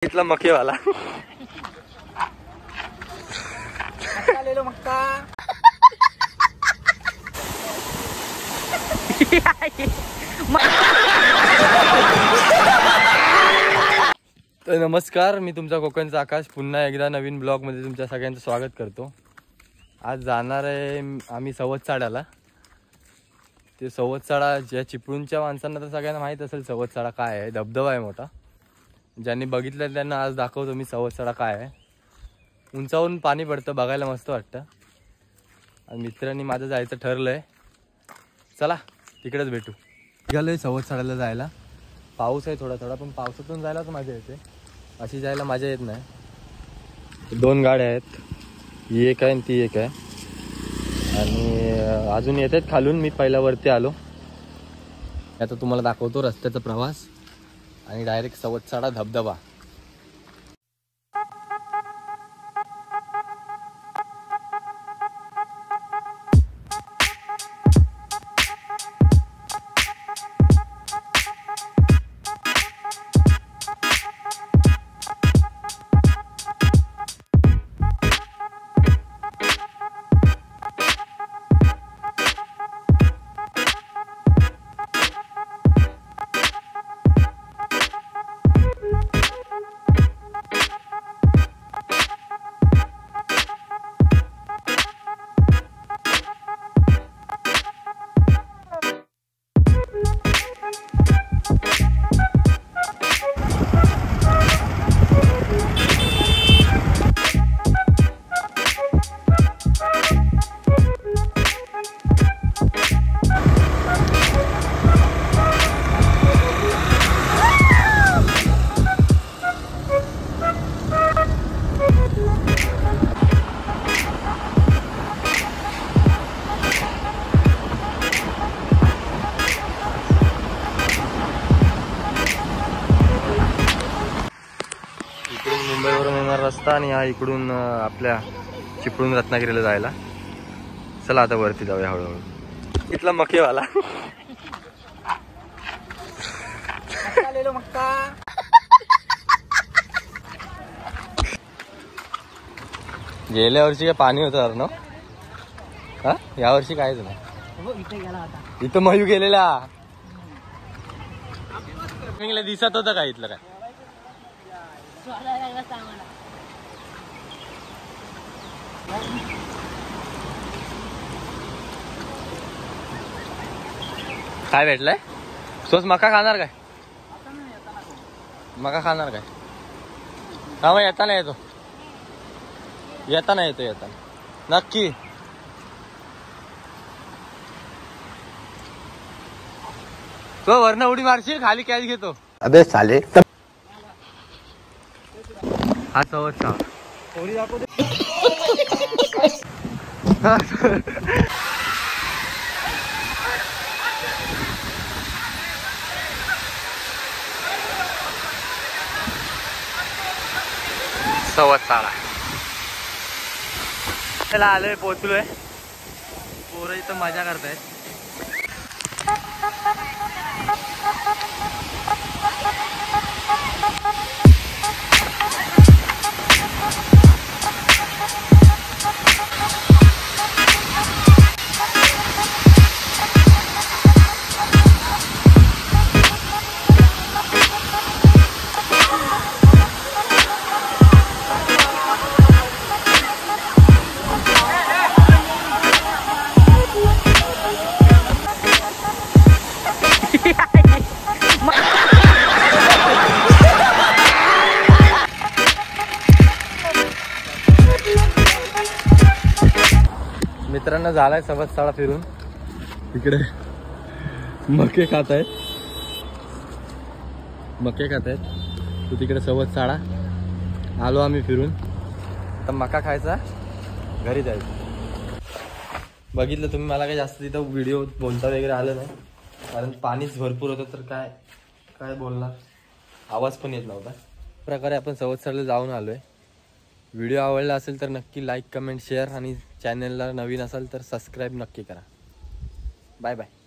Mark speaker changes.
Speaker 1: इथला मक्केवाला
Speaker 2: ले लो मक्का।
Speaker 1: तर नमस्कार, मी तुमचा कोकणचा आकाश पुन्हा एकदा नवीन ब्लॉग मध्ये तुमच्या सगळ्यांचं स्वागत करतो। आज जाणार आहे आम्ही सवतसाड्याला। ते सवतसाडा ज्या चिपळूणच्या माणसांना तर सगळ्यांना माहित असेल सवतसाडा काय आहे, धबधबा आहे मोठा। ज्यांनी बघितलं त्यांना आज दाखवतो मी सवतसाडा काय आहे। उंचावरून पाणी पडतं, बघायला मस्त वाटतं। आणि मित्रांनी माझं जायचं ठरलंय, चला तिकडेच भेटू। निघालोय सवतसाड्याला जायला। पाऊस आहे थोडा थोडा, पण पावसातून जायला तर मजा येते, अशी जायला मजा येत नाही। दोन गाड्या आहेत, ही एक आहे आणि ती एक आहे, आणि अजून येत आहेत खालून। मी पहिला वरती आलो, आता तुम्हाला दाखवतो रस्त्याचा प्रवास आणि डायरेक्ट सवतसाडा धबधबा। मुंबईवरून येणार रस्ता आणि हा इकडून आपल्या चिपळूण रत्नागिरीला जायला। चला आता वरती जाऊया हळूहळू। इथला मक्केवाला
Speaker 2: ले लो मक्का।
Speaker 1: गेल्या वर्षी काय पाणी होतं ना? हा, या वर्षी कायच नाही।
Speaker 2: इथे गेला होता,
Speaker 1: इथं मयू गेलेला दिसत होतं का इथलं काय? काय भेटलंय? सोस मका खाणार काय? मका खाणार काय? हा मग येताना येतो, येताना येतो, येताना नक्की। तो वरनं उडी मारशील, खाली कॅच घेतो।
Speaker 3: अबे साले
Speaker 1: हा सवतसाडा
Speaker 2: थोडी दाखव दे।
Speaker 1: सवतसाडा त्याला आलोय, पोहोचलोय। पोरं इथं मजा करतायत। मित्रांना झालाय सवतसाडा फिरून, इकडे मके खात आहेत, मके खात आहेत। तू तिकडे सवतसाडा आलो आम्ही फिरून, आता मका खायचा, घरी जायचं। बघितलं तुम्ही, मला काही जास्त तिथं व्हिडिओ बोलता वगैरे आलं नाही, कारण पाणीच भरपूर होतं, तर काय काय बोलणार, आवाज पण येत नव्हता। प्रकारे आपण सवतसाडला जाऊन आलोय। व्हिडिओ आवडला असेल तर नक्की लाईक, कमेंट, शेअर, आणि चॅनलला नवीन असाल तर सबस्क्राईब नक्की करा। Bye bye.